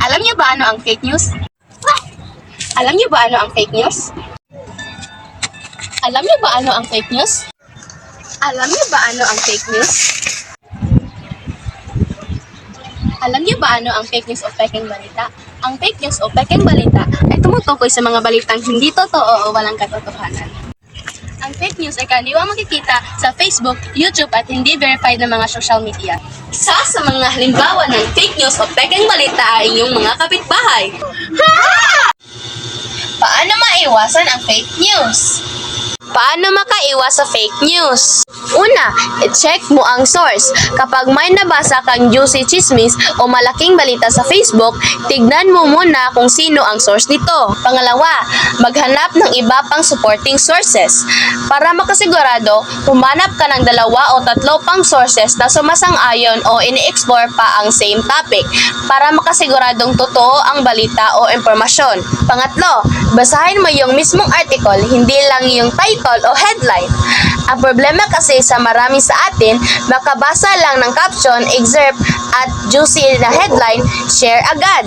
Alam niyo ba ano ang fake news? Alam niyo ba ano ang fake news? Alam niyo ba ano ang fake news? Alam niyo ba ano ang fake news? Alam niyo ba ano ang fake news o pekeng balita? Ang fake news o pekeng balita ay tumutukoy sa mga balitang hindi totoo o walang katotohanan. Ang fake news ay karaniwang makikita sa Facebook, YouTube at hindi verified na mga social media. Isa sa mga halimbawa ng fake news o pekeng balita ay inyong mga kapitbahay. Paano maiwasan ang fake news? Paano makaiwas sa fake news? Una, i-check mo ang source. Kapag may nabasa kang juicy chismis o malaking balita sa Facebook, tignan mo muna kung sino ang source nito. Pangalawa, maghanap ng iba pang supporting sources. Para makasigurado, humanap ka ng 2 o 3 pang sources na sumasang-ayon o ini-explore pa ang same topic para makasiguradong totoo ang balita o impormasyon. Pangatlo, basahin mo yung mismong article, hindi lang yung title o headline. Ang problema kasi sa marami sa atin, makabasa lang ng caption, excerpt at juicy na headline, share agad.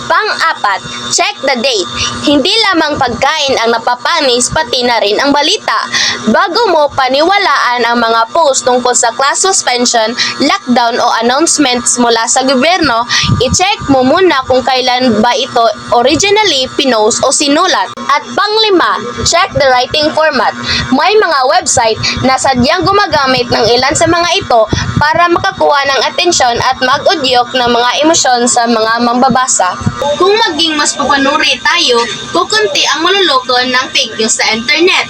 Pang-apat, check the date. Hindi lamang pagkain ang napapanis, pati na rin ang balita. Bago mo paniwalaan ang mga post tungkol sa class suspension, lockdown o announcements mula sa gobyerno, i-check mo muna kung kailan ba ito originally pinost o sinulat. At pang-lima, check the writing format. May mga website na sadyang gumagamit ng ilan sa mga ito para makakuha ng atensyon at mag-udyok ng mga emosyon sa mga mambabasa. Kung maging mas papanuri tayo, kukunti ang maluloko ng fake news sa internet.